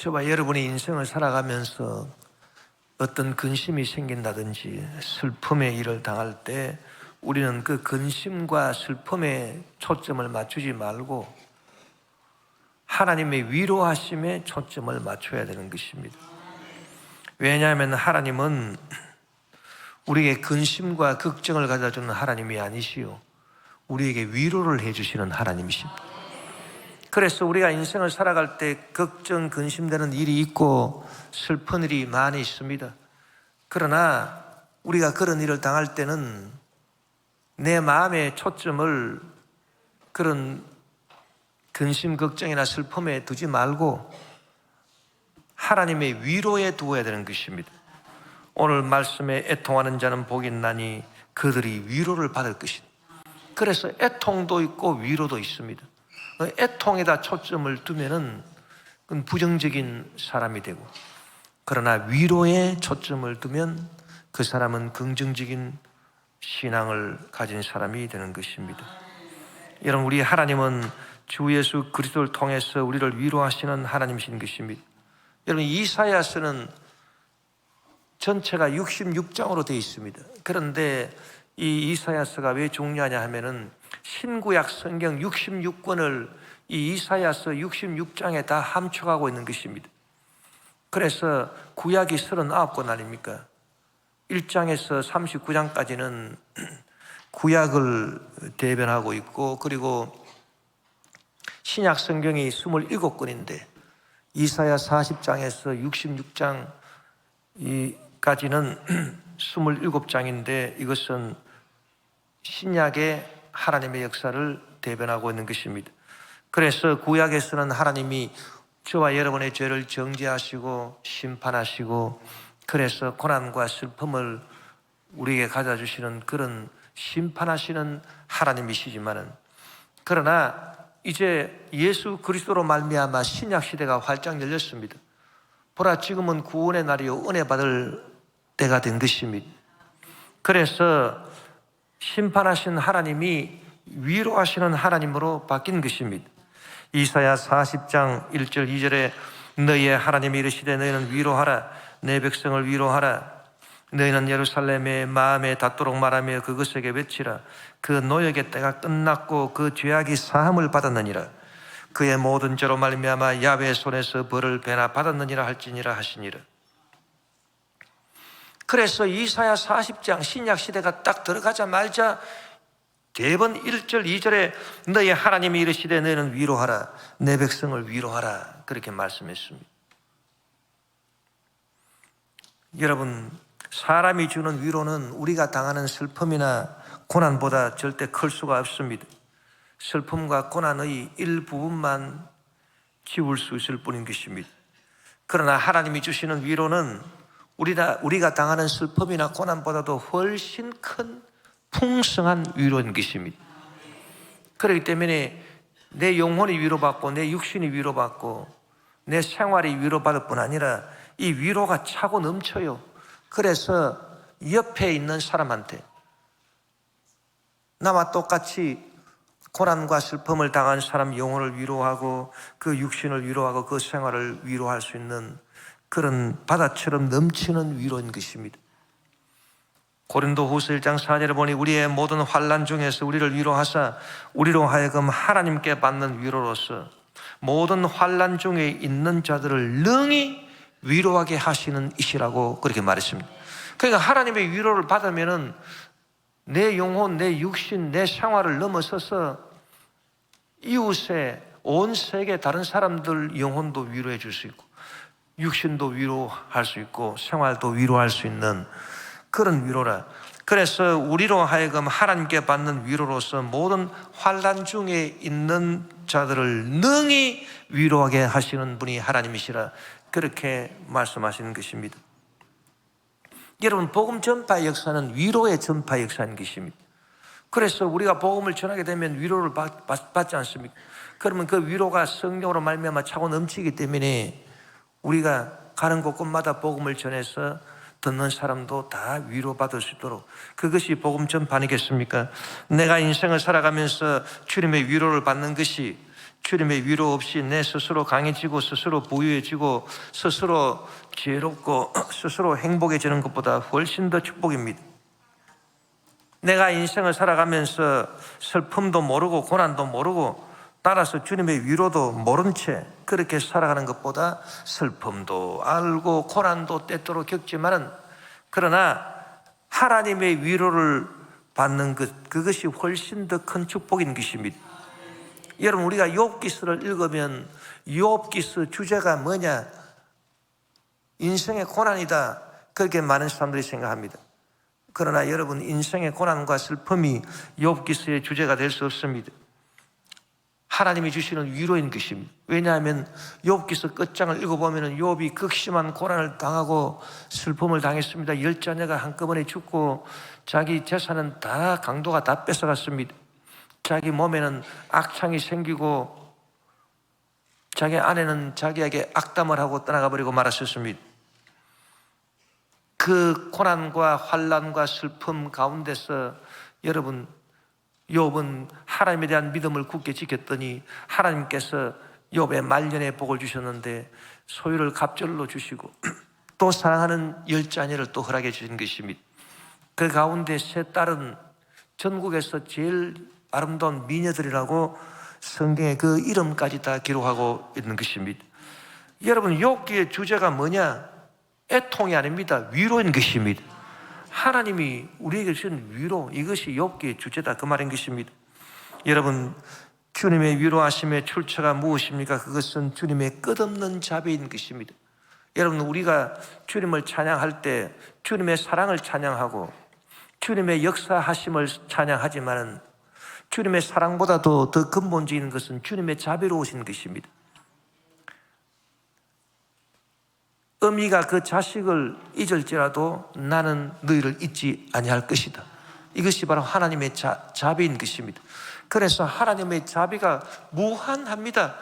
저와 여러분의 인생을 살아가면서 어떤 근심이 생긴다든지 슬픔의 일을 당할 때 우리는 그 근심과 슬픔에 초점을 맞추지 말고 하나님의 위로하심에 초점을 맞춰야 되는 것입니다. 왜냐하면 하나님은 우리에게 근심과 걱정을 가져주는 하나님이 아니시요, 우리에게 위로를 해주시는 하나님이십니다. 그래서 우리가 인생을 살아갈 때 걱정, 근심되는 일이 있고 슬픈 일이 많이 있습니다. 그러나 우리가 그런 일을 당할 때는 내 마음의 초점을 그런 근심, 걱정이나 슬픔에 두지 말고 하나님의 위로에 두어야 되는 것입니다. 오늘 말씀에 애통하는 자는 복이 있나니 그들이 위로를 받을 것이다. 그래서 애통도 있고 위로도 있습니다. 애통에다 초점을 두면은 그건 부정적인 사람이 되고, 그러나 위로에 초점을 두면 그 사람은 긍정적인 신앙을 가진 사람이 되는 것입니다. 여러분, 우리 하나님은 주 예수 그리스도를 통해서 우리를 위로하시는 하나님이신 것입니다. 여러분, 이사야서는 전체가 66장으로 되어 있습니다. 그런데 이 이사야서가 왜 중요하냐 하면은 신구약 성경 66권을 이 이사야서 66장에 다 함축하고 있는 것입니다. 그래서 구약이 39권 아닙니까? 1장에서 39장까지는 구약을 대변하고 있고, 그리고 신약 성경이 27권인데 이사야 40장에서 66장까지는 27장인데 이것은 신약의 하나님의 역사를 대변하고 있는 것입니다. 그래서 구약에서는 하나님이 저와 여러분의 죄를 정죄하시고 심판하시고, 그래서 고난과 슬픔을 우리에게 가져주시는 그런 심판하시는 하나님이시지만은, 그러나 이제 예수 그리스도로 말미암아 신약 시대가 활짝 열렸습니다. 보라, 지금은 구원의 날이요 은혜 받을 때가 된 것입니다. 그래서 심판하신 하나님이 위로하시는 하나님으로 바뀐 것입니다. 이사야 40장 1절 2절에 너희의 하나님이 이르시되 너희는 위로하라, 내 백성을 위로하라. 너희는 예루살렘의 마음에 닿도록 말하며 그것에게 외치라. 그 노역의 때가 끝났고 그 죄악이 사함을 받았느니라. 그의 모든 죄로 말미암아 야훼의 손에서 벌을 배나 받았느니라 할지니라 하시니라. 그래서 이사야 40장 신약 시대가 딱 들어가자마자 대번 1절 2절에 너희 하나님이 이르시되 너희는 위로하라, 내 백성을 위로하라, 그렇게 말씀했습니다. 여러분, 사람이 주는 위로는 우리가 당하는 슬픔이나 고난보다 절대 클 수가 없습니다. 슬픔과 고난의 일부분만 지울 수 있을 뿐인 것입니다. 그러나 하나님이 주시는 위로는 우리가 당하는 슬픔이나 고난보다도 훨씬 큰 풍성한 위로인 것입니다. 그렇기 때문에 내 영혼이 위로받고 내 육신이 위로받고 내 생활이 위로받을 뿐 아니라 이 위로가 차고 넘쳐요. 그래서 옆에 있는 사람한테 나와 똑같이 고난과 슬픔을 당한 사람 영혼을 위로하고 그 육신을 위로하고 그 생활을 위로할 수 있는 그런 바다처럼 넘치는 위로인 것입니다. 고린도후서 1장 4절에 보니 우리의 모든 환난 중에서 우리를 위로하사 우리로 하여금 하나님께 받는 위로로서 모든 환난 중에 있는 자들을 능히 위로하게 하시는 이시라고 그렇게 말했습니다. 그러니까 하나님의 위로를 받으면은 내 영혼, 내 육신, 내 생활을 넘어서서 이웃의 온 세계 다른 사람들 영혼도 위로해 줄 수 있고 육신도 위로할 수 있고 생활도 위로할 수 있는 그런 위로라. 그래서 우리로 하여금 하나님께 받는 위로로서 모든 환난 중에 있는 자들을 능히 위로하게 하시는 분이 하나님이시라, 그렇게 말씀하시는 것입니다. 여러분, 복음 전파 역사는 위로의 전파 역사인 것입니다. 그래서 우리가 복음을 전하게 되면 위로를 받지 않습니까? 그러면 그 위로가 성령으로 말미암아 차고 넘치기 때문에 우리가 가는 곳곳마다 복음을 전해서 듣는 사람도 다 위로받을 수 있도록, 그것이 복음 전파 아니겠습니까? 내가 인생을 살아가면서 주님의 위로를 받는 것이 주님의 위로 없이 내 스스로 강해지고 스스로 부유해지고 스스로 지혜롭고 스스로 행복해지는 것보다 훨씬 더 축복입니다. 내가 인생을 살아가면서 슬픔도 모르고 고난도 모르고 따라서 주님의 위로도 모른 채 그렇게 살아가는 것보다 슬픔도 알고 고난도 때때로 겪지만은 그러나 하나님의 위로를 받는 것, 그것이 훨씬 더 큰 축복인 것입니다. 여러분, 우리가 욥기서를 읽으면 욥기서 주제가 뭐냐? 인생의 고난이다, 그렇게 많은 사람들이 생각합니다. 그러나 여러분, 인생의 고난과 슬픔이 욥기서의 주제가 될 수 없습니다. 하나님이 주시는 위로인 것입니다. 왜냐하면 욥기서 끝장을 읽어보면 욥이 극심한 고난을 당하고 슬픔을 당했습니다. 10자녀가 한꺼번에 죽고 자기 재산은 다 강도가 다 뺏어갔습니다. 자기 몸에는 악창이 생기고 자기 아내는 자기에게 악담을 하고 떠나가 버리고 말았었습니다. 그 고난과 환난과 슬픔 가운데서 여러분, 욥은 하나님에 대한 믿음을 굳게 지켰더니 하나님께서 욥의 말년에 복을 주셨는데 소유를 갑절로 주시고 또 사랑하는 10자녀를 또 허락해 주신 것입니다. 그 가운데 세 딸은 전국에서 제일 아름다운 미녀들이라고 성경에 그 이름까지 다 기록하고 있는 것입니다. 여러분, 욥기의 주제가 뭐냐? 애통이 아닙니다. 위로인 것입니다. 하나님이 우리에게 주신 위로, 이것이 욥기의 주제다, 그 말인 것입니다. 여러분, 주님의 위로하심의 출처가 무엇입니까? 그것은 주님의 끝없는 자비인 것입니다. 여러분, 우리가 주님을 찬양할 때 주님의 사랑을 찬양하고 주님의 역사하심을 찬양하지만은 주님의 사랑보다도 더 근본적인 것은 주님의 자비로우신 것입니다. 어미가 그 자식을 잊을지라도 나는 너희를 잊지 아니할 것이다. 이것이 바로 하나님의 자비인 것입니다. 그래서 하나님의 자비가 무한합니다.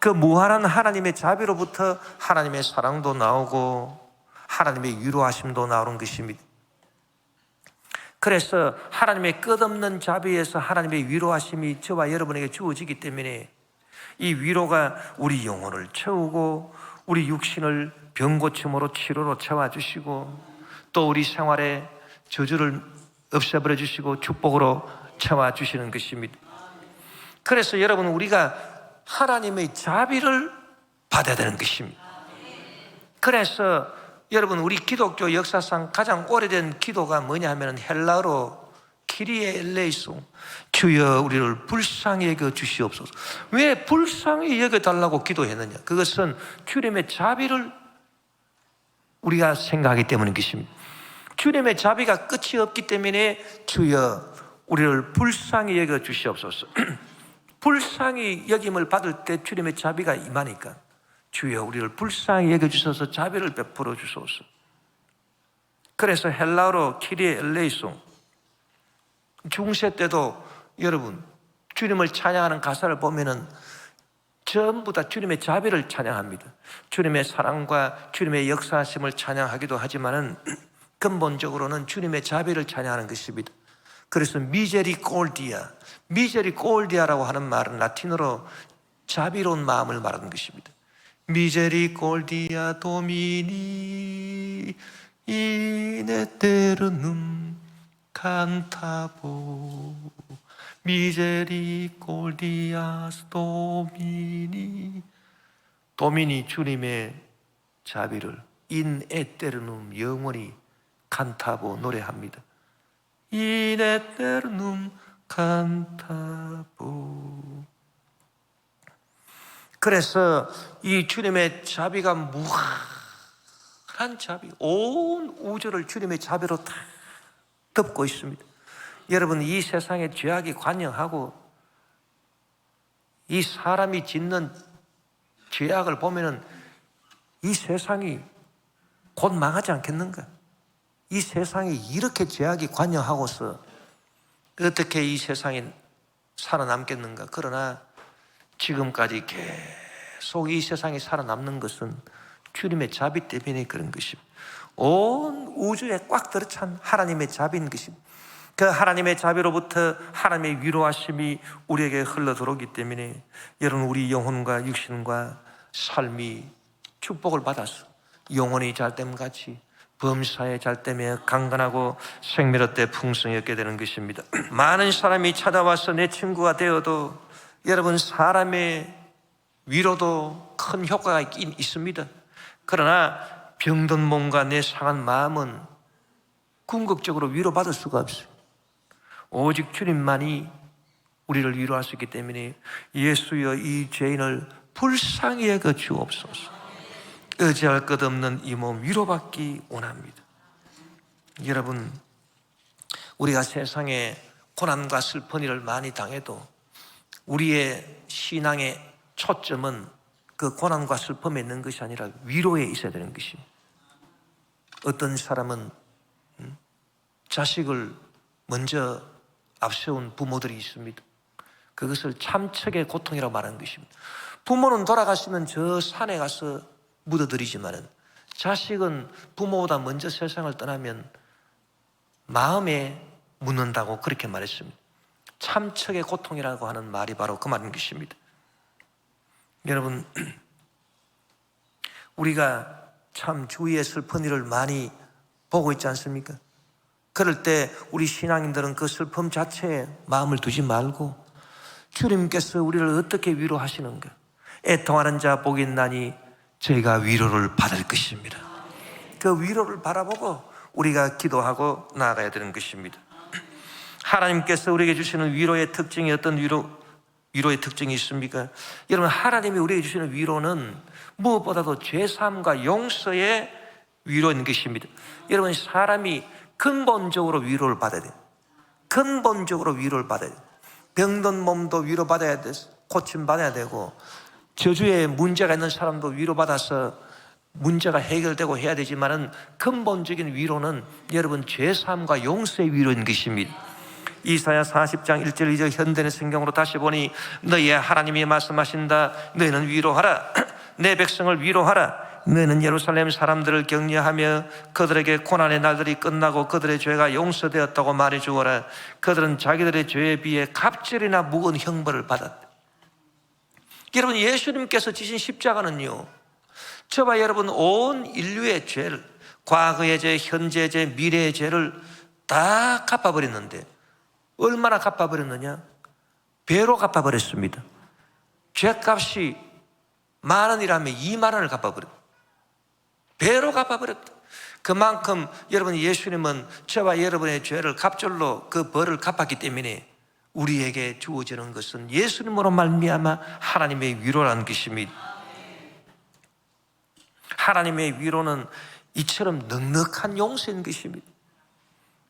그 무한한 하나님의 자비로부터 하나님의 사랑도 나오고 하나님의 위로하심도 나오는 것입니다. 그래서 하나님의 끝없는 자비에서 하나님의 위로하심이 저와 여러분에게 주어지기 때문에 이 위로가 우리 영혼을 채우고 우리 육신을 병고침으로 치료로 채워주시고 또 우리 생활에 저주를 없애버려 주시고 축복으로 채워주시는 것입니다. 그래서 여러분, 우리가 하나님의 자비를 받아야 되는 것입니다. 그래서 여러분, 우리 기독교 역사상 가장 오래된 기도가 뭐냐 하면 헬라어로 키리에 엘레이송, 주여 우리를 불쌍히 여겨 주시옵소서. 왜 불쌍히 여겨달라고 기도했느냐? 그것은 주님의 자비를 우리가 생각하기 때문인 것입니다. 주님의 자비가 끝이 없기 때문에 주여 우리를 불쌍히 여겨 주시옵소서. 불쌍히 여김을 받을 때 주님의 자비가 임하니까 주여 우리를 불쌍히 여겨주셔서 자비를 베풀어 주소서. 그래서 헬라어로 키리에 엘레이송, 중세 때도 여러분 주님을 찬양하는 가사를 보면은 전부 다 주님의 자비를 찬양합니다. 주님의 사랑과 주님의 역사하심을 찬양하기도 하지만은 근본적으로는 주님의 자비를 찬양하는 것입니다. 그래서 미제리콜디아라고 하는 말은 라틴어로 자비로운 마음을 말하는 것입니다. 미제리콜디아 도미니 이네테르눔 칸타보 미제리콜디아스 도미니 주님의 자비를 인에테르눔 영원히 칸타보 노래합니다. 인에테르눔 칸타보. 그래서 이 주님의 자비가 무한한 자비, 온 우주를 주님의 자비로 다 덮고 있습니다. 여러분, 이 세상에 죄악이 관영하고 이 사람이 짓는 죄악을 보면은 이 세상이 곧 망하지 않겠는가? 이 세상이 이렇게 죄악이 관영하고서 어떻게 이 세상에 살아남겠는가? 그러나 지금까지 계속 이 세상에 살아남는 것은 주님의 자비 때문에 그런 것입니다. 온 우주에 꽉 들어찬 하나님의 자비인 것입니다. 그 하나님의 자비로부터 하나님의 위로하심이 우리에게 흘러 들어오기 때문에 여러분, 우리 영혼과 육신과 삶이 축복을 받아서 영혼이 잘됨 같이 범사에 잘되며 강건하고 생미롭되 풍성히 얻게 되는 것입니다. 많은 사람이 찾아와서 내 친구가 되어도 여러분, 사람의 위로도 큰 효과가 있긴 있습니다. 그러나 병든 몸과 내 상한 마음은 궁극적으로 위로받을 수가 없어요. 오직 주님만이 우리를 위로할 수 있기 때문에 예수여 이 죄인을 불쌍히 여겨 주옵소서. 의지할 것 없는 이 몸 위로받기 원합니다. 여러분, 우리가 세상에 고난과 슬픈 일을 많이 당해도 우리의 신앙의 초점은 그 고난과 슬픔에 있는 것이 아니라 위로에 있어야 되는 것입니다. 어떤 사람은 자식을 먼저 앞세운 부모들이 있습니다. 그것을 참척의 고통이라고 말하는 것입니다. 부모는 돌아가시면 저 산에 가서 묻어드리지만 자식은 부모보다 먼저 세상을 떠나면 마음에 묻는다고 그렇게 말했습니다. 참척의 고통이라고 하는 말이 바로 그 말인 것입니다. 여러분, 우리가 참 주위의 슬픈 일을 많이 보고 있지 않습니까? 그럴 때 우리 신앙인들은 그 슬픔 자체에 마음을 두지 말고 주님께서 우리를 어떻게 위로하시는가, 애통하는 자 복이 있나니 저희가 위로를 받을 것입니다. 그 위로를 바라보고 우리가 기도하고 나아가야 되는 것입니다. 하나님께서 우리에게 주시는 위로의 특징이 어떤 위로의 특징이 있습니까? 여러분, 하나님이 우리에게 주시는 위로는 무엇보다도 죄사함과 용서의 위로인 것입니다. 여러분, 사람이 근본적으로 위로를 받아야 돼요. 근본적으로 위로를 받아야 돼요. 병든 몸도 위로받아야 돼, 고침받아야 되고, 저주에 문제가 있는 사람도 위로받아서 문제가 해결되고 해야 되지만은 근본적인 위로는 여러분 죄사함과 용서의 위로인 것입니다. 이사야 40장 1절 2절 현대의 성경으로 다시 보니 너희의 하나님이 말씀하신다. 너희는 위로하라. 내 백성을 위로하라. 너희는 예루살렘 사람들을 격려하며 그들에게 고난의 날들이 끝나고 그들의 죄가 용서되었다고 말해주어라. 그들은 자기들의 죄에 비해 갑절이나 무거운 형벌을 받았다. 여러분, 예수님께서 지신 십자가는요, 저와 여러분 온 인류의 죄를, 과거의 죄, 현재의 죄, 미래의 죄를 다 갚아버렸는데 얼마나 갚아버렸느냐? 배로 갚아버렸습니다. 죄값이 10,000원이라면 20,000원을 갚아버렸다. 배로 갚아버렸다. 그만큼 여러분, 예수님은 저와 여러분의 죄를 갑절로 그 벌을 갚았기 때문에 우리에게 주어지는 것은 예수님으로 말미암아 하나님의 위로라는 것입니다. 하나님의 위로는 이처럼 넉넉한 용서인 것입니다.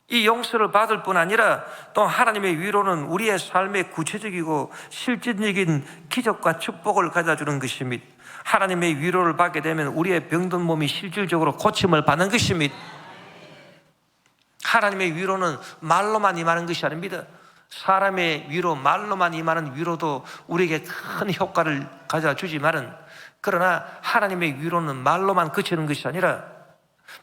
이 용서를 받을 뿐 아니라 또 하나님의 위로는 우리의 삶의 구체적이고 실질적인 기적과 축복을 가져주는 것입니다. 하나님의 위로를 받게 되면 우리의 병든 몸이 실질적으로 고침을 받는 것입니다. 하나님의 위로는 말로만 임하는 것이 아닙니다. 사람의 위로, 말로만 임하는 위로도 우리에게 큰 효과를 가져주지만은, 그러나 하나님의 위로는 말로만 그치는 것이 아니라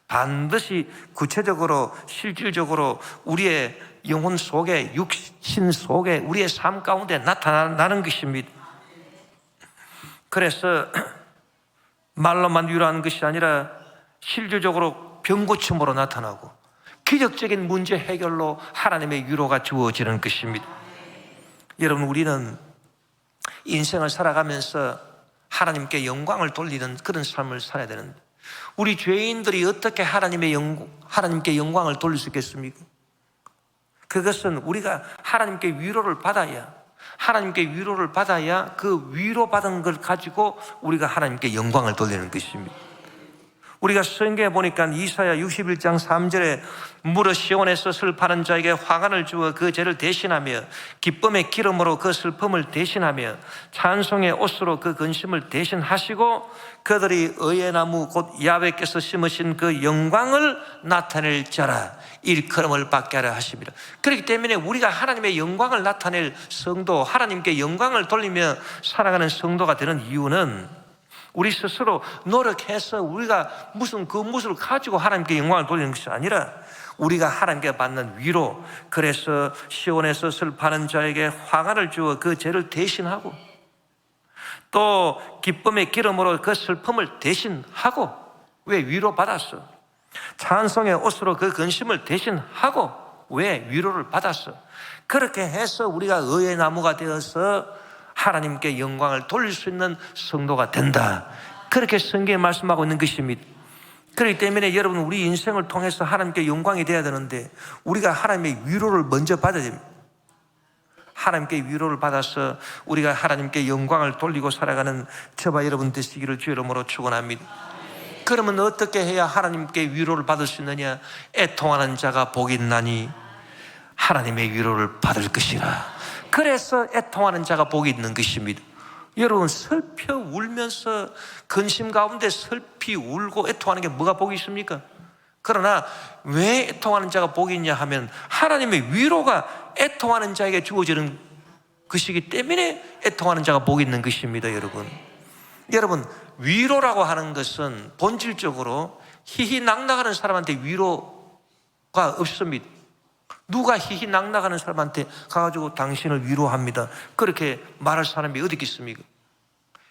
반드시 구체적으로 실질적으로 우리의 영혼 속에, 육신 속에, 우리의 삶 가운데 나타나는 것입니다. 그래서 말로만 위로하는 것이 아니라 실질적으로 병고침으로 나타나고 기적적인 문제 해결로 하나님의 위로가 주어지는 것입니다. 여러분, 우리는 인생을 살아가면서 하나님께 영광을 돌리는 그런 삶을 살아야 되는데, 우리 죄인들이 어떻게 하나님께 영광을 돌릴 수 있겠습니까? 그것은 우리가 하나님께 위로를 받아야, 그 위로받은 걸 가지고 우리가 하나님께 영광을 돌리는 것입니다. 우리가 성경에 보니까 이사야 61장 3절에 무릇 시온에서 슬퍼하는 자에게 화관을 주어 그 죄를 대신하며 기쁨의 기름으로 그 슬픔을 대신하며 찬송의 옷으로 그 근심을 대신하시고 그들이 의의 나무 곧 야훼께서 심으신 그 영광을 나타낼 자라 일컬음을 받게 하려 하십니다. 그렇기 때문에 우리가 하나님의 영광을 나타낼 성도, 하나님께 영광을 돌리며 살아가는 성도가 되는 이유는 우리 스스로 노력해서 우리가 무슨 그 무엇을 가지고 하나님께 영광을 돌리는 것이 아니라 우리가 하나님께 받는 위로, 그래서 시온에서 슬퍼하는 자에게 화관을 주어 그 죄를 대신하고 또 기쁨의 기름으로 그 슬픔을 대신하고, 왜? 위로받았어. 찬송의 옷으로 그 근심을 대신하고, 왜? 위로를 받았어. 그렇게 해서 우리가 의의 나무가 되어서 하나님께 영광을 돌릴 수 있는 성도가 된다. 그렇게 성경에 말씀하고 있는 것입니다. 그렇기 때문에 여러분, 우리 인생을 통해서 하나님께 영광이 되어야 되는데 우리가 하나님의 위로를 먼저 받아야 됩니다. 하나님께 위로를 받아서 우리가 하나님께 영광을 돌리고 살아가는 저와 여러분 되시기를 주의 이름으로 축원합니다. 그러면 어떻게 해야 하나님께 위로를 받을 수 있느냐? 애통하는 자가 복이 있나니 하나님의 위로를 받을 것이라. 그래서 애통하는 자가 복이 있는 것입니다. 여러분, 슬퍼 울면서 근심 가운데 슬피 울고 애통하는 게 뭐가 복이 있습니까? 그러나 왜 애통하는 자가 복이 있냐 하면 하나님의 위로가 애통하는 자에게 주어지는 것이기 때문에 애통하는 자가 복이 있는 것입니다. 여러분, 위로라고 하는 것은 본질적으로 희희낙낙하는 사람한테 위로가 없습니다. 누가 희희낙낙하는 사람한테 가가지고 당신을 위로합니다, 그렇게 말할 사람이 어디 있겠습니까?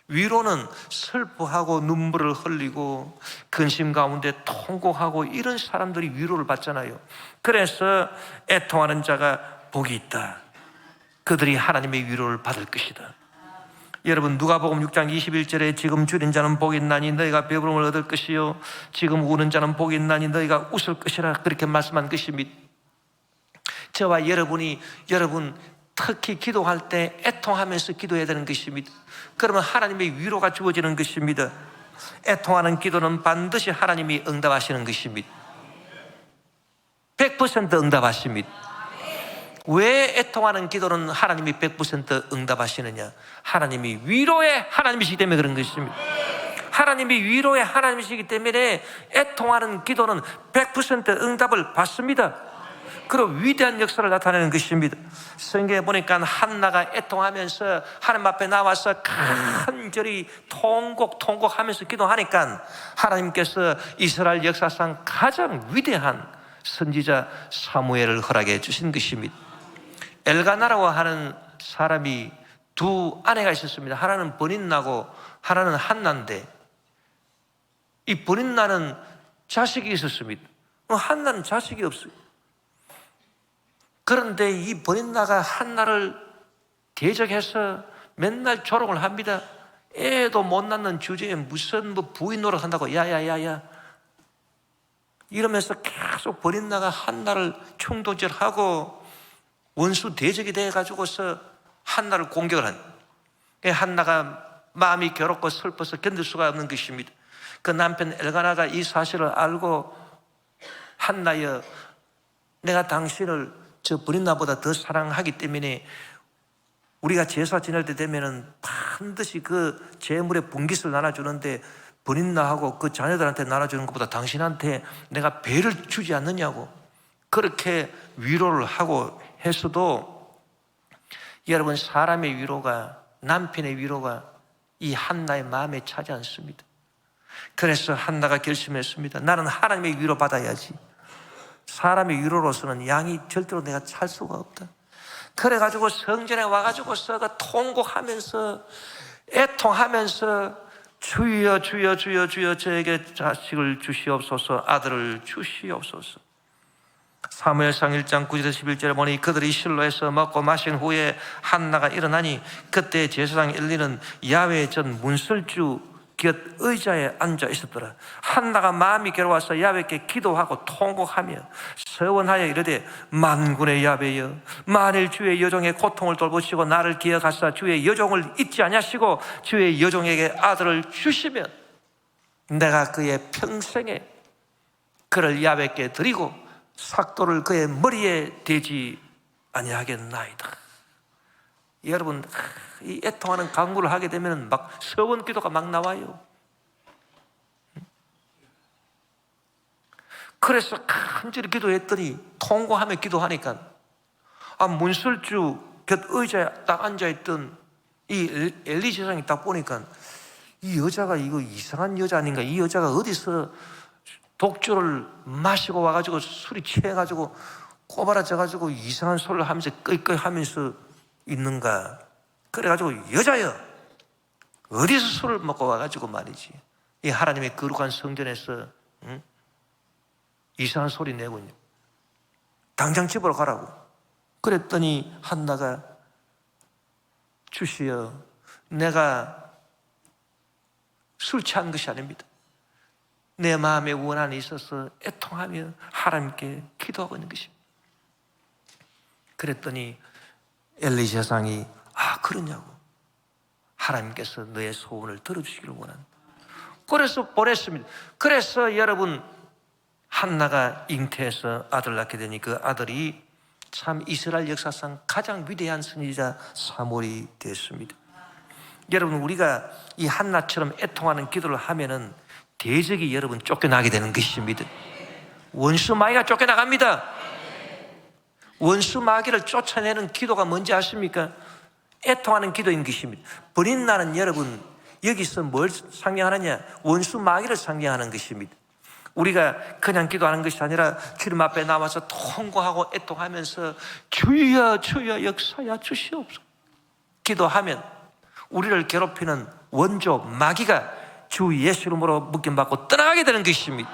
위로는 슬퍼하고 눈물을 흘리고 근심 가운데 통곡하고 이런 사람들이 위로를 받잖아요. 그래서 애통하는 자가 복이 있다. 그들이 하나님의 위로를 받을 것이다. 여러분, 누가복음 6장 21절에 지금 줄인 자는 복이 있나니 너희가 배부름을 얻을 것이요 지금 우는 자는 복이 있나니 너희가 웃을 것이라, 그렇게 말씀한 것입니다. 저와 여러분 특히 기도할 때 애통하면서 기도해야 되는 것입니다. 그러면 하나님의 위로가 주어지는 것입니다. 애통하는 기도는 반드시 하나님이 응답하시는 것입니다. 100% 응답하십니다. 왜 애통하는 기도는 하나님이 100% 응답하시느냐? 하나님이 위로의 하나님이시기 때문에 그런 것입니다. 하나님이 위로의 하나님이시기 때문에 애통하는 기도는 100% 응답을 받습니다. 그리고 위대한 역사를 나타내는 것입니다. 성경에 보니까 한나가 애통하면서 하나님 앞에 나와서 간절히 통곡하면서 기도하니까 하나님께서 이스라엘 역사상 가장 위대한 선지자 사무엘을 허락해 주신 것입니다. 엘가나라고 하는 사람이 두 아내가 있었습니다. 하나는 버닌나고 하나는 한나인데, 이 버닌나는 자식이 있었습니다. 한나는 자식이 없어요. 그런데 이 버닌나가 한나를 대적해서 맨날 조롱을 합니다. 애도 못 낳는 주제에 무슨 부인 노릇한다고 야야야야 이러면서 계속 버닌나가 한나를 충동질하고 원수 대적이 돼가지고서 한나를 공격을 한. 한나가 마음이 괴롭고 슬퍼서 견딜 수가 없는 것입니다. 그 남편 엘가나가 이 사실을 알고 한나여, 내가 당신을 저 버닌나보다 더 사랑하기 때문에 우리가 제사 지낼 때 되면은 반드시 그 제물의 분깃을 나눠주는데 버닌나하고 그 자녀들한테 나눠주는 것보다 당신한테 내가 배를 주지 않느냐고 그렇게 위로를 하고 했어도, 여러분, 사람의 위로가, 남편의 위로가 이 한나의 마음에 차지 않습니다. 그래서 한나가 결심했습니다. 나는 하나님의 위로 받아야지. 사람의 위로로서는 양이 절대로 내가 찰 수가 없다. 그래가지고 성전에 와가지고서 통곡하면서 애통하면서 주여 주여 주여 주여 저에게 자식을 주시옵소서, 아들을 주시옵소서. 사무엘상 1장 9절에서 11절에 보니 그들이 실로에서 먹고 마신 후에 한나가 일어나니 그때 제사장 엘리는 야외의 전 문설주 곁 의자에 앉아 있었더라. 한나가 마음이 괴로워서 야훼께 기도하고 통곡하며 서원하여 이르되 만군의 야훼여, 만일 주의 여종의 고통을 돌보시고 나를 기억하사 주의 여종을 잊지 아니하시고 주의 여종에게 아들을 주시면 내가 그의 평생에 그를 야훼께 드리고 삭도를 그의 머리에 대지 아니하겠나이다. 여러분, 이 애통하는 간구를 하게 되면 막 서원 기도가 막 나와요. 그래서 간절히 기도했더니 통곡하며 기도하니까 문설주 곁 의자에 딱 앉아있던 이 엘리 제사장이 딱 보니까 이 여자가 이거 이상한 여자 아닌가? 이 여자가 어디서 독주를 마시고 와가지고 술이 취해가지고 꼬바라져가지고 이상한 소리를 하면서 끄이끄이 하면서 있는가? 그래가지고 여자여, 어디서 술을 먹고 와가지고 말이지, 이 하나님의 거룩한 성전에서 이상한 소리 내고 있냐, 당장 집으로 가라고. 그랬더니 한나가 주시여, 내가 술 취한 것이 아닙니다. 내 마음에 원한이 있어서 애통하며 하나님께 기도하고 있는 것입니다. 그랬더니 엘리 제사장이 그러냐고, 하나님께서 너의 소원을 들어주시기를 원한다. 그래서 보냈습니다. 그래서 여러분, 한나가 잉태해서 아들 낳게 되니 그 아들이 참 이스라엘 역사상 가장 위대한 선지자 사무엘이 됐습니다. 여러분, 우리가 이 한나처럼 애통하는 기도를 하면은 대적이 여러분 쫓겨나게 되는 것입니다. 원수 마귀가 쫓겨나갑니다. 원수 마귀를 쫓아내는 기도가 뭔지 아십니까? 애통하는 기도인 것입니다. 버린 나는 여러분 여기서 뭘 상징하느냐? 원수 마귀를 상징하는 것입니다. 우리가 그냥 기도하는 것이 아니라 주님 앞에 나와서 통곡하고 애통하면서 주여 주여 역사야 주시옵소서 기도하면 우리를 괴롭히는 원조 마귀가 주 예수 이름으로 묶임받고 떠나가게 되는 것입니다.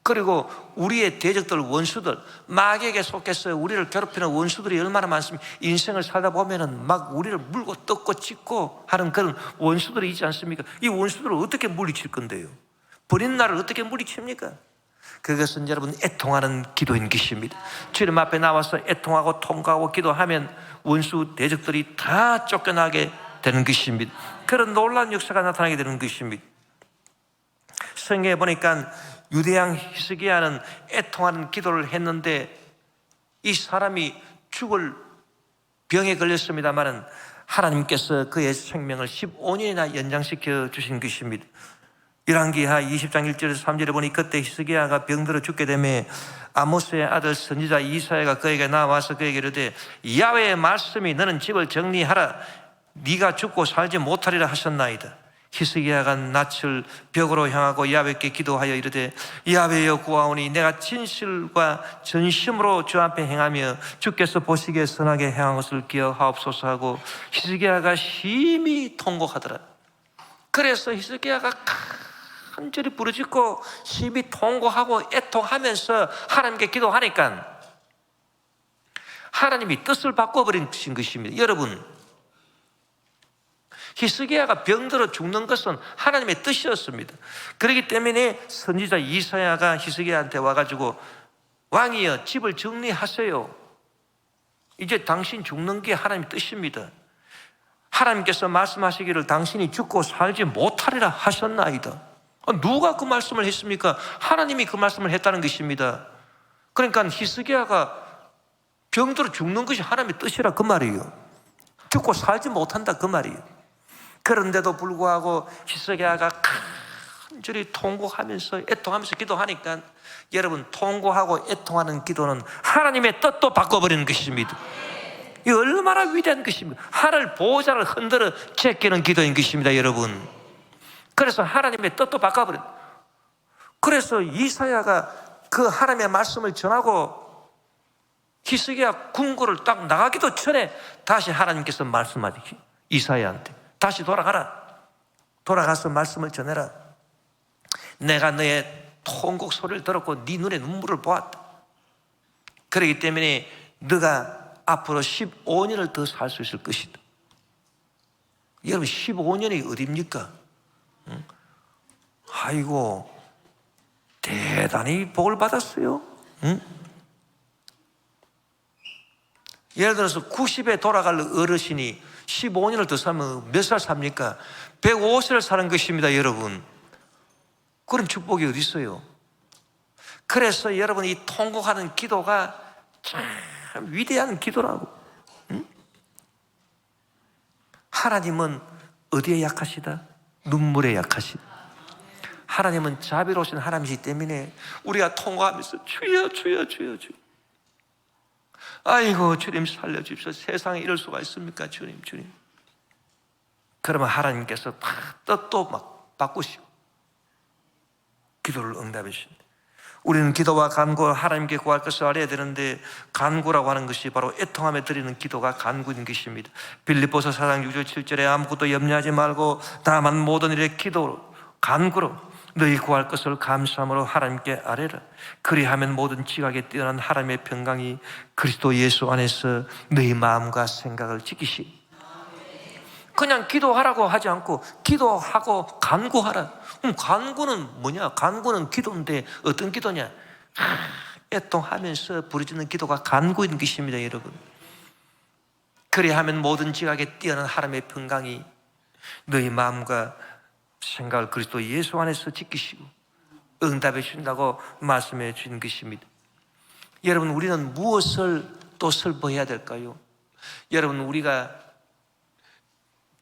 그리고 우리의 대적들, 원수들, 마귀에게 속해서 우리를 괴롭히는 원수들이 얼마나 많습니까? 인생을 살다 보면은 막 우리를 물고 뜯고 찢고 하는 그런 원수들이 있지 않습니까? 이 원수들을 어떻게 물리칠 건데요? 버린 나를 어떻게 물리칩니까? 그것은 여러분 애통하는 기도인 것입니다. 주님 앞에 나와서 애통하고 통과하고 기도하면 원수 대적들이 다 쫓겨나게 되는 것입니다. 그런 놀라운 역사가 나타나게 되는 것입니다. 성경에 보니까 유대왕 히스기야는 애통하는 기도를 했는데 이 사람이 죽을 병에 걸렸습니다마는 하나님께서 그의 생명을 15년이나 연장시켜 주신 것입니다. 열왕기하 20장 1절에서 3절에 보니 그때 히스기야가 병들어 죽게 되매 아모스의 아들 선지자 이사야가 그에게 나와서 그에게 이르되 야훼의 말씀이 너는 집을 정리하라 네가 죽고 살지 못하리라 하셨나이다. 히스기야가 낯을 벽으로 향하고 야훼께 기도하여 이르되 야훼여 구하오니 내가 진실과 전심으로 주 앞에 행하며 주께서 보시기에 선하게 행한 것을 기억하옵소서 하고 히스기야가 심히 통곡하더라. 그래서 히스기야가 간절히 부르짖고 심히 통곡하고 애통하면서 하나님께 기도하니까 하나님이 뜻을 바꿔버린 것입니다. 여러분, 히스기야가 병들어 죽는 것은 하나님의 뜻이었습니다. 그렇기 때문에 선지자 이사야가 히스기야한테 와가지고 왕이여 집을 정리하세요. 이제 당신 죽는 게 하나님의 뜻입니다. 하나님께서 말씀하시기를 당신이 죽고 살지 못하리라 하셨나이다. 누가 그 말씀을 했습니까? 하나님이 그 말씀을 했다는 것입니다. 그러니까 히스기야가 병들어 죽는 것이 하나님의 뜻이라 그 말이에요. 죽고 살지 못한다 그 말이에요. 그런데도 불구하고 히스기야가 간절히 통곡하면서 애통하면서 기도하니까 여러분, 통곡하고 애통하는 기도는 하나님의 뜻도 바꿔버리는 것입니다. 이 얼마나 위대한 것입니까? 하늘 보호자를 흔들어 제끼는 기도인 것입니다, 여러분. 그래서 하나님의 뜻도 바꿔버린. 그래서 이사야가 그 하나님의 말씀을 전하고 히스기야 궁궐을 딱 나가기도 전에 다시 하나님께서 말씀하시기 이사야한테 다시 돌아가라. 돌아가서 말씀을 전해라. 내가 너의 통곡 소리를 들었고 네 눈에 눈물을 보았다. 그렇기 때문에 너가 앞으로 15년을 더 살 수 있을 것이다. 여러분, 15년이 어딥니까? 응? 아이고, 대단히 복을 받았어요. 응? 예를 들어서 90에 돌아갈 어르신이 15년을 더 살면 몇 살 삽니까? 150을 사는 것입니다, 여러분. 그런 축복이 어디 있어요? 그래서 여러분, 이 통곡하는 기도가 참 위대한 기도라고. 응? 하나님은 어디에 약하시다? 눈물에 약하시다. 하나님은 자비로우신 하나님이시기 때문에 우리가 통곡하면서 주여 주여 주여 주여, 아이고 주님 살려주십시오. 세상에 이럴 수가 있습니까? 주님 주님. 그러면 하나님께서 뜻도 막 바꾸시고 기도를 응답해 주십니다. 우리는 기도와 간구, 하나님께 구할 것을 알아야 되는데, 간구라고 하는 것이 바로 애통하며 드리는 기도가 간구인 것입니다. 빌립보서 4장 6절 7절에 아무것도 염려하지 말고 다만 모든 일에 기도로 간구로 너희 구할 것을 감사함으로 하나님께 아뢰라. 그리하면 모든 지각에 뛰어난 하나님의 평강이 그리스도 예수 안에서 너희 마음과 생각을 지키시. 그냥 기도하라고 하지 않고 기도하고 간구하라. 그럼 간구는 뭐냐? 간구는 기도인데 어떤 기도냐? 애통하면서 부르짖는 기도가 간구인 것입니다, 여러분. 그리하면 모든 지각에 뛰어난 하나님의 평강이 너희 마음과 생각을 그리스도 예수 안에서 지키시고 응답해 주신다고 말씀해 주신 것입니다. 여러분, 우리는 무엇을 또 슬퍼해야 될까요? 여러분, 우리가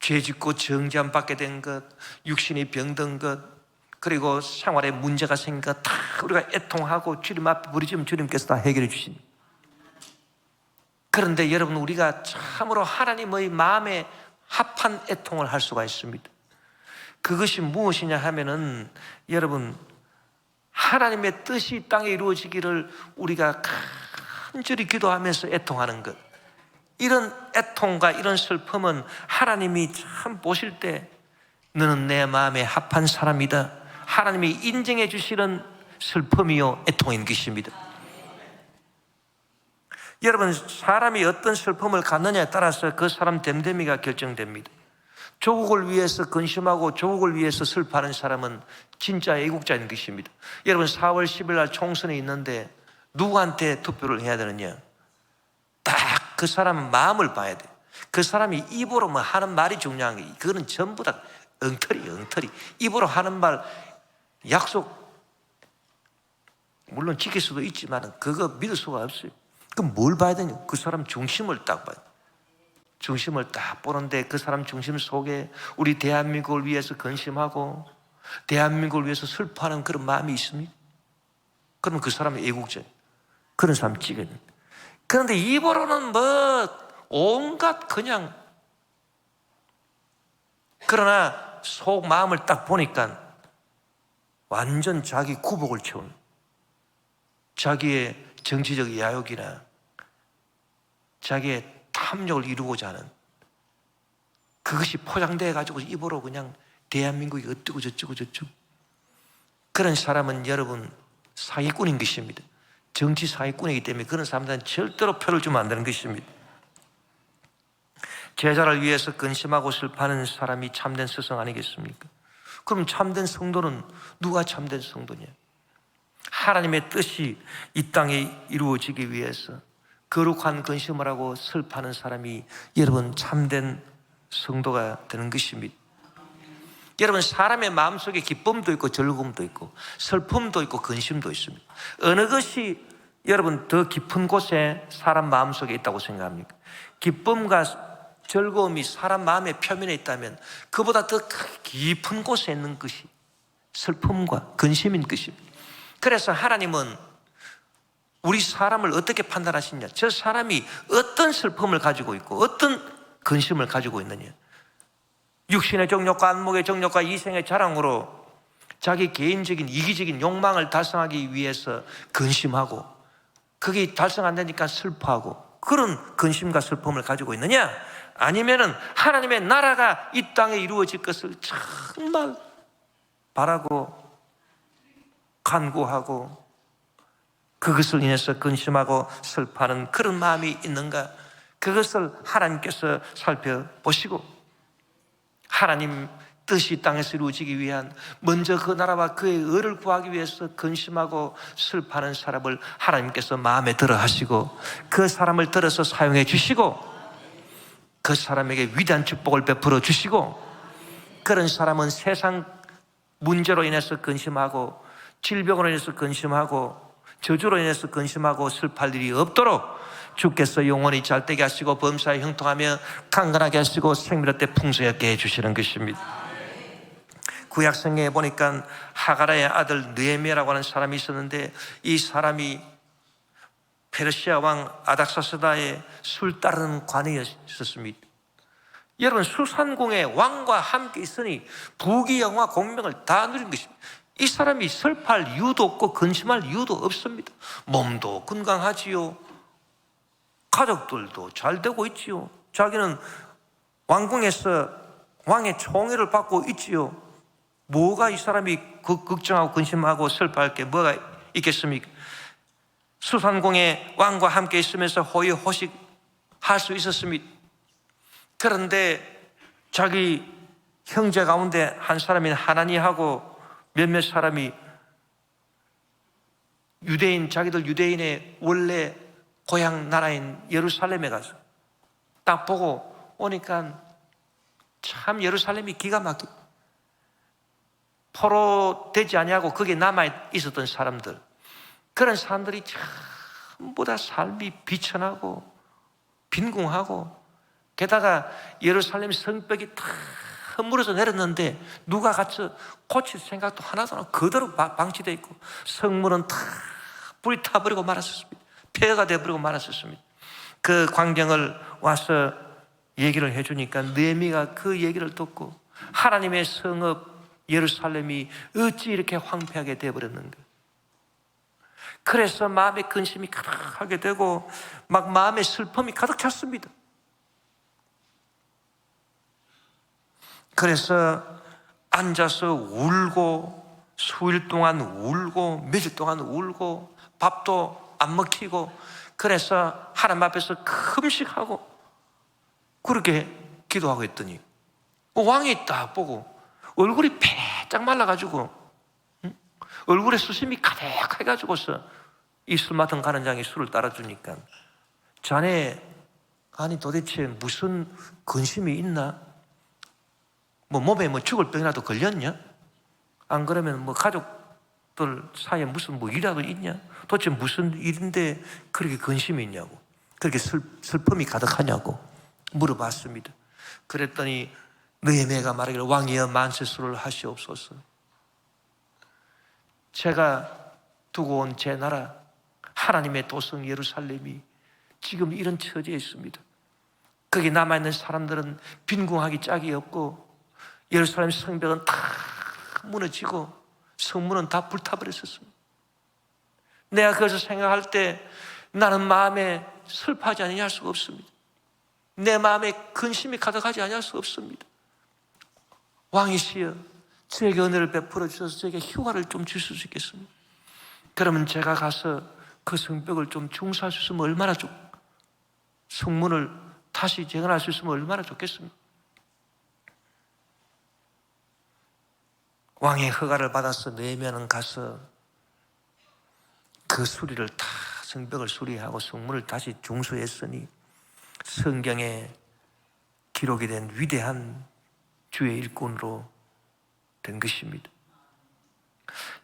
죄짓고 정죄함 받게 된 것, 육신이 병든 것, 그리고 생활에 문제가 생긴 것 다 우리가 애통하고 주님 앞에 부르짖으면 주님께서 다 해결해 주십니다. 그런데 여러분, 우리가 참으로 하나님의 마음에 합한 애통을 할 수가 있습니다. 그것이 무엇이냐 하면은, 여러분, 하나님의 뜻이 이 땅에 이루어지기를 우리가 간절히 기도하면서 애통하는 것, 이런 애통과 이런 슬픔은 하나님이 참 보실 때 너는 내 마음에 합한 사람이다, 하나님이 인정해 주시는 슬픔이요 애통인 것입니다. 여러분, 사람이 어떤 슬픔을 갖느냐에 따라서 그 사람 됨됨이가 결정됩니다. 조국을 위해서 근심하고 조국을 위해서 슬퍼하는 사람은 진짜 애국자인 것입니다. 여러분, 4월 10일 날 총선이 있는데 누구한테 투표를 해야 되느냐? 딱 그 사람 마음을 봐야 돼. 그 사람이 입으로 뭐 하는 말이 중요한 게, 그거는 전부 다 엉터리. 입으로 하는 말, 약속 물론 지킬 수도 있지만 그거 믿을 수가 없어요. 그럼 뭘 봐야 되냐? 그 사람 중심을 딱 봐요. 중심을 딱 보는데 그 사람 중심 속에 우리 대한민국을 위해서 근심하고 대한민국을 위해서 슬퍼하는 그런 마음이 있습니다. 그러면 그 사람이 애국자예요. 그런 사람 찍어야 됩니다. 그런데 입으로는 뭐 온갖 그냥, 그러나 속 마음을 딱 보니까 완전 자기 구복을 채우는, 자기의 정치적 야욕이나 자기의 탐욕을 이루고자 하는 그것이 포장되어 가지고 입으로 그냥 대한민국이 어쩌고 저쩌고 그런 사람은 여러분 사기꾼인 것입니다. 정치 사기꾼이기 때문에 그런 사람들은 절대로 표를 주면 안 되는 것입니다. 제자를 위해서 근심하고 슬퍼하는 사람이 참된 스승 아니겠습니까? 그럼 참된 성도는 누가 참된 성도냐? 하나님의 뜻이 이 땅에 이루어지기 위해서 거룩한 근심을 하고 슬퍼하는 사람이 여러분 참된 성도가 되는 것입니다. 여러분, 사람의 마음속에 기쁨도 있고 즐거움도 있고 슬픔도 있고 근심도 있습니다. 어느 것이 여러분 더 깊은 곳에 사람 마음속에 있다고 생각합니까? 기쁨과 즐거움이 사람 마음의 표면에 있다면 그보다 더 깊은 곳에 있는 것이 슬픔과 근심인 것입니다. 그래서 하나님은 우리 사람을 어떻게 판단하시냐? 저 사람이 어떤 슬픔을 가지고 있고 어떤 근심을 가지고 있느냐? 육신의 정욕과 안목의 정욕과 이생의 자랑으로 자기 개인적인 이기적인 욕망을 달성하기 위해서 근심하고 그게 달성 안 되니까 슬퍼하고 그런 근심과 슬픔을 가지고 있느냐? 아니면은 하나님의 나라가 이 땅에 이루어질 것을 정말 바라고 간구하고 그것을 인해서 근심하고 슬퍼하는 그런 마음이 있는가? 그것을 하나님께서 살펴보시고 하나님 뜻이 이 땅에서 이루어지기 위한 먼저 그 나라와 그의 의를 구하기 위해서 근심하고 슬퍼하는 사람을 하나님께서 마음에 들어 하시고 그 사람을 들어서 사용해 주시고 그 사람에게 위대한 축복을 베풀어 주시고 그런 사람은 세상 문제로 인해서 근심하고 질병으로 인해서 근심하고 저주로 인해서 근심하고 슬퍼할 일이 없도록 주께서 영원히 잘되게 하시고 범사에 형통하며 강건하게 하시고 생명의 풍성하게 해주시는 것입니다. 구약성경에 보니까 하가라의 아들 느헤미야라고 하는 사람이 있었는데 이 사람이 페르시아 왕 아닥사스다의 술 따르는 관이었습니다. 여러분, 수산궁에 왕과 함께 있으니 부귀영화 공명을 다 누린 것입니다. 이 사람이 슬퍼할 이유도 없고 근심할 이유도 없습니다. 몸도 건강하지요, 가족들도 잘 되고 있지요, 자기는 왕궁에서 왕의 총애를 받고 있지요. 뭐가 이 사람이 걱정하고 근심하고 슬퍼할 게 뭐가 있겠습니까? 수산궁에 왕과 함께 있으면서 호의호식할 수 있었습니다. 그런데 자기 형제 가운데 한 사람인 하나니하고 몇몇 사람이 자기들 유대인의 원래 고향 나라인 예루살렘에 가서 딱 보고 오니까 참 예루살렘이 기가 막혀. 포로되지 아니하고 거기에 남아 있었던 사람들, 그런 사람들이 전부 다 삶이 비천하고 빈궁하고, 게다가 예루살렘 성벽이 다 허물어서 내렸는데 누가 같이 고칠 생각도 하나도 안 하고 그대로 방치되어 있고, 성문은 다 불이 타버리고 말았었습니다. 폐허가 되어버리고 말았었습니다. 그 광경을 와서 얘기를 해주니까 느헤미야가 그 얘기를 듣고 하나님의 성읍 예루살렘이 어찌 이렇게 황폐하게 되어버렸는가, 그래서 마음의 근심이 가득하게 되고 막 마음의 슬픔이 가득 찼습니다. 그래서 앉아서 울고, 수일 동안 울고, 며칠 동안 울고, 밥도 안 먹히고, 그래서 하나님 앞에서 금식하고 그렇게 기도하고 있더니 왕이 딱 보고 얼굴이 빼짝 말라가지고 얼굴에 수심이 가득해가지고서 이 술 맡은 가는장이 술을 따라주니까, 자네 아니 도대체 무슨 근심이 있나? 뭐 몸에 뭐 죽을 병이라도 걸렸냐? 안 그러면 뭐 가족들 사이에 무슨 뭐 일이라도 있냐? 도대체 무슨 일인데 그렇게 근심이 있냐고, 그렇게 슬픔이 가득하냐고 물어봤습니다. 그랬더니 느헤미야가 말하기를, 왕이여 만세수를 하시옵소서. 제가 두고 온 제 나라 하나님의 도성 예루살렘이 지금 이런 처지에 있습니다. 거기 남아있는 사람들은 빈궁하기 짝이 없고 예루살렘 성벽은 다 무너지고 성문은 다 불타버렸었습니다. 내가 그것을 생각할 때 나는 마음에 슬퍼하지 아니할 수가 없습니다. 내 마음에 근심이 가득하지 아니할 수가 없습니다. 왕이시여, 저에게 은혜를 베풀어 주셔서 저에게 휴가를 좀 주실 수 있겠습니까? 그러면 제가 가서 그 성벽을 좀 중수할 수 있으면 얼마나 성문을 다시 재건할 수 있으면 얼마나 좋겠습니까? 왕의 허가를 받아서 느헤미야는 가서 그 수리를 다, 성벽을 수리하고 성문을 다시 중수했으니 성경에 기록이 된 위대한 주의 일꾼으로 된 것입니다.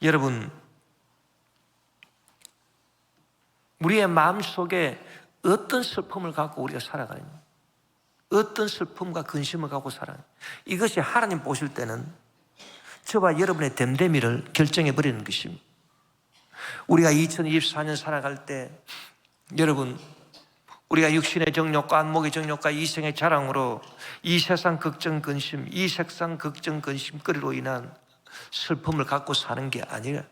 여러분, 우리의 마음속에 어떤 슬픔을 갖고 우리가 살아가느냐, 어떤 슬픔과 근심을 갖고 살아가느냐, 이것이 하나님 보실 때는 저와 여러분의 됨됨이를 결정해 버리는 것입니다. 우리가 2024년 살아갈 때 여러분, 우리가 육신의 정욕과 안목의 정욕과 이생의 자랑으로 이 세상 걱정 근심, 이 세상 걱정 근심거리로 인한 슬픔을 갖고 사는 게 아니라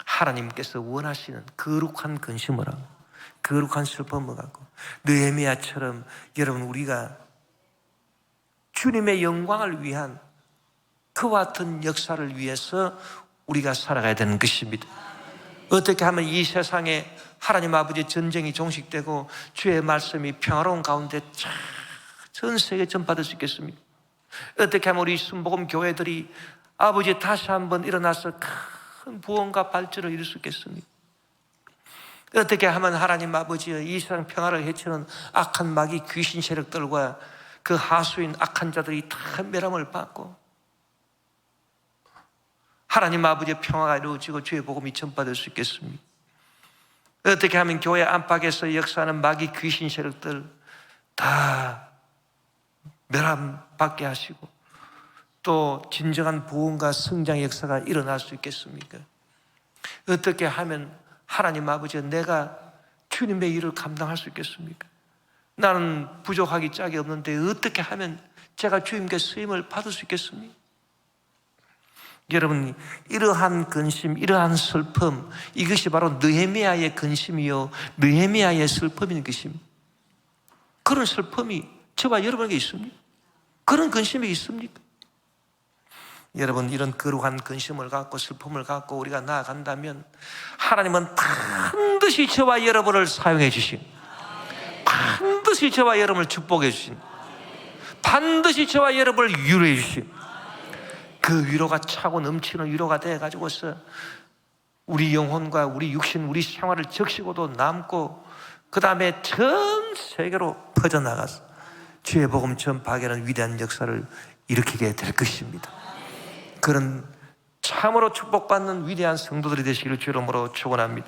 하나님께서 원하시는 거룩한 근심을 하고 거룩한 슬픔을 갖고 느헤미야처럼 여러분, 우리가 주님의 영광을 위한 그와 같은 역사를 위해서 우리가 살아가야 되는 것입니다. 어떻게 하면 이 세상에 하나님 아버지의 전쟁이 종식되고 주의 말씀이 평화로운 가운데 전 세계에 전파될 수 있겠습니까? 어떻게 하면 우리 순복음 교회들이 아버지 다시 한번 일어나서 큰 부흥과 발전을 이룰 수 있겠습니까? 어떻게 하면 하나님 아버지의 이 세상 평화를 해치는 악한 마귀 귀신 세력들과 그 하수인 악한 자들이 다 멸함을 받고 하나님 아버지의 평화가 이루어지고 주의 복음이 전파될 수 있겠습니까? 어떻게 하면 교회 안팎에서 역사하는 마귀 귀신 세력들 다 멸함받게 하시고 또 진정한 부흥과 성장의 역사가 일어날 수 있겠습니까? 어떻게 하면 하나님 아버지, 내가 주님의 일을 감당할 수 있겠습니까? 나는 부족하기 짝이 없는데 어떻게 하면 제가 주님께 쓰임을 받을 수 있겠습니까? 여러분, 이러한 근심, 이러한 슬픔, 이것이 바로 느헤미야의 근심이요 느헤미야의 슬픔인 것입니다. 그런 슬픔이 저와 여러분에게 있습니까? 그런 근심이 있습니까? 여러분, 이런 거룩한 근심을 갖고 슬픔을 갖고 우리가 나아간다면 하나님은 반드시 저와 여러분을 사용해 주신, 반드시 저와 여러분을 축복해 주신, 반드시 저와 여러분을 위로해 주신, 그 위로가 차고 넘치는 위로가 되어가지고서 우리 영혼과 우리 육신, 우리 생활을 적시고도 남고 그 다음에 전 세계로 퍼져나가서 주의 복음 전파하게 하는 위대한 역사를 일으키게 될 것입니다. 그런 참으로 축복받는 위대한 성도들이 되시기를 주의 이름으로 축원합니다.